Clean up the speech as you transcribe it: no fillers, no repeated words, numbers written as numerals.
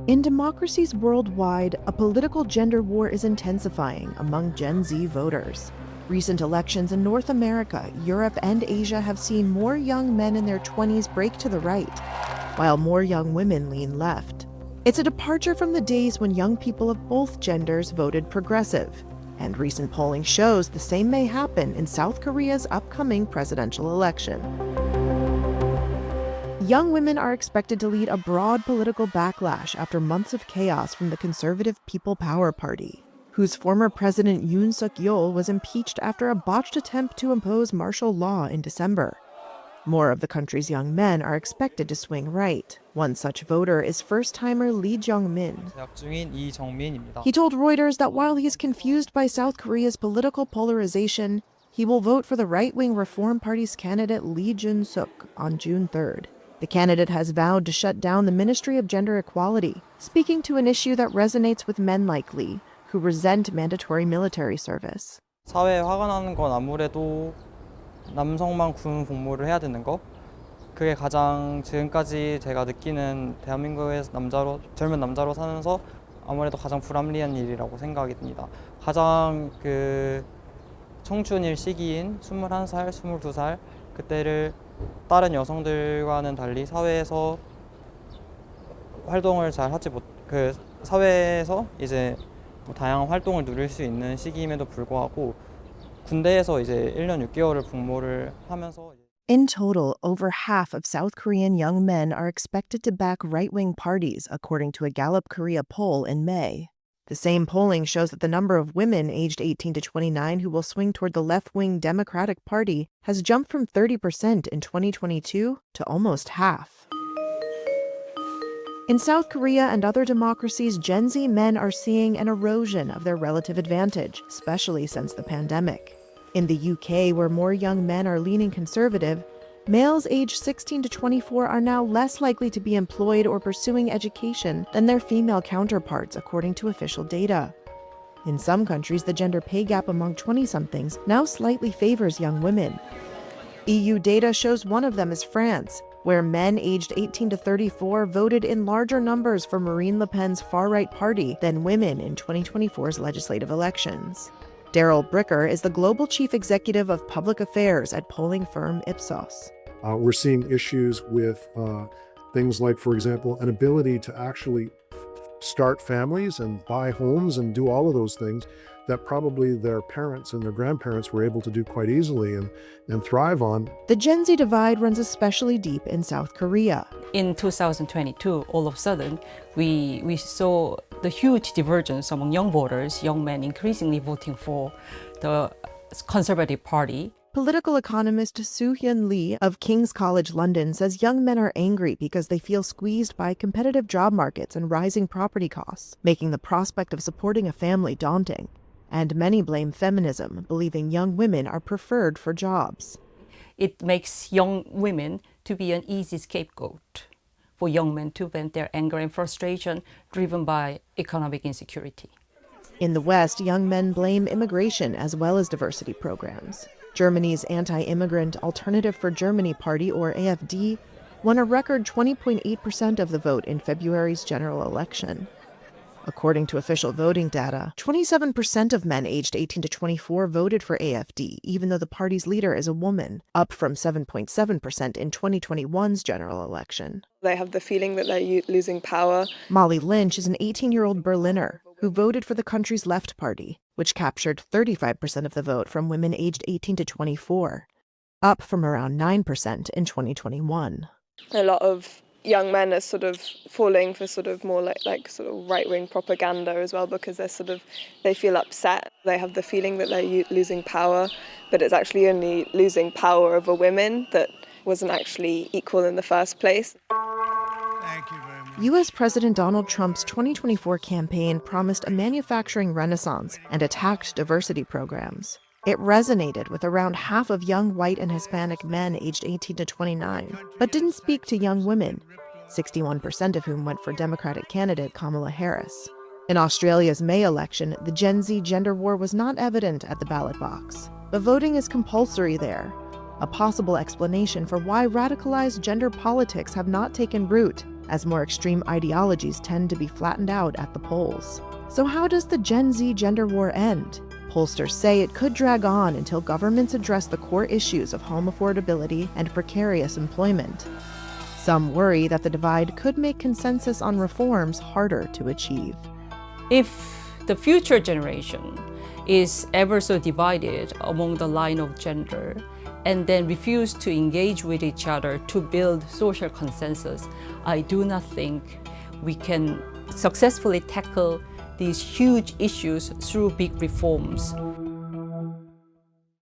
In democracies worldwide, a political gender war is intensifying among Gen Z voters. Recent elections in North America, Europe, and Asia have seen more young men in their 20s break to the right, while more young women lean left. It's a departure from the days when young people of both genders voted progressive, and recent polling shows the same may happen in South Korea's upcoming presidential election. Young women are expected to lead a broad political backlash after months of chaos from the conservative People Power Party, whose former president Yoon Suk-yeol was impeached after a botched attempt to impose martial law in December. More of the country's young men are expected to swing right. One such voter is first-timer Lee Jung-min. He told Reuters that while he is confused by South Korea's political polarization, he will vote for the right-wing Reform Party's candidate Lee Jun-suk on June 3rd. The candidate has vowed to shut down the Ministry of Gender Equality, speaking to an issue that resonates with men like Lee, who resent mandatory military service. 사회에 화가 나는 건 아무래도 남성만 군 복무를 해야 되는 거. 그게 가장 지금까지 제가 느끼는 대한민국에서 젊은 남자로 사면서 아무래도 가장 불합리한 일이라고 생각이 듭니다. 가장 청춘일 시기인 21살, 22살 그때를 다른 여성들과는 달리 사회에서 활동을 잘 하지 사회에서 이제 다양한 활동을 누릴 수 있는 시기임에도 불구하고 군대에서 이제 1년 6개월을 복무를 하면서 In total, over half of South Korean young men are expected to back right-wing parties, according to a Gallup Korea poll in May. The same polling shows that the number of women aged 18 to 29 who will swing toward the left-wing Democratic Party has jumped from 30% in 2022 to almost half. In South Korea and other democracies, Gen Z men are seeing an erosion of their relative advantage, especially since the pandemic. In the UK, where more young men are leaning conservative, males aged 16 to 24 are now less likely to be employed or pursuing education than their female counterparts, according to official data. In some countries, the gender pay gap among 20-somethings now slightly favors young women. EU data shows one of them is France, where men aged 18 to 34 voted in larger numbers for Marine Le Pen's far-right party than women in 2024's legislative elections. Daryl Bricker is the global chief executive of public affairs at polling firm Ipsos. We're seeing issues with things like, for example, an ability to actually start families and buy homes and do all of those things that probably their parents and their grandparents were able to do quite easily and thrive on. The Gen Z divide runs especially deep in South Korea. In 2022, all of a sudden, we saw the huge divergence among young voters, young men increasingly voting for the Conservative Party. Political economist Soo-hyun Lee of King's College London says young men are angry because they feel squeezed by competitive job markets and rising property costs, making the prospect of supporting a family daunting. And many blame feminism, believing young women are preferred for jobs. It makes young women to be an easy scapegoat for young men to vent their anger and frustration driven by economic insecurity. In the West, young men blame immigration as well as diversity programs. Germany's anti-immigrant Alternative for Germany Party, or AfD, won a record 20.8% of the vote in February's general election. According to official voting data, 27% of men aged 18 to 24 voted for AfD, even though the party's leader is a woman, up from 7.7% in 2021's general election. They have the feeling that they're losing power. Molly Lynch is an 18-year-old Berliner who voted for the country's Left Party, which captured 35% of the vote from women aged 18 to 24, up from around 9% in 2021. A lot of young men are sort of falling for sort of more like sort of right-wing propaganda as well, because they feel upset. They have the feeling that they're losing power, but it's actually only losing power over women that wasn't actually equal in the first place. Thank you very much. U.S. President Donald Trump's 2024 campaign promised a manufacturing renaissance and attacked diversity programs. It resonated with around half of young white and Hispanic men aged 18 to 29, but didn't speak to young women, 61% of whom went for Democratic candidate Kamala Harris. In Australia's May election, the Gen Z gender war was not evident at the ballot box, but voting is compulsory there, a possible explanation for why radicalized gender politics have not taken root as more extreme ideologies tend to be flattened out at the polls. So how does the Gen Z gender war end? Pollsters say it could drag on until governments address the core issues of home affordability and precarious employment. Some worry that the divide could make consensus on reforms harder to achieve. If the future generation is ever so divided along the line of gender and then refuse to engage with each other to build social consensus, I do not think we can successfully tackle these huge issues through big reforms.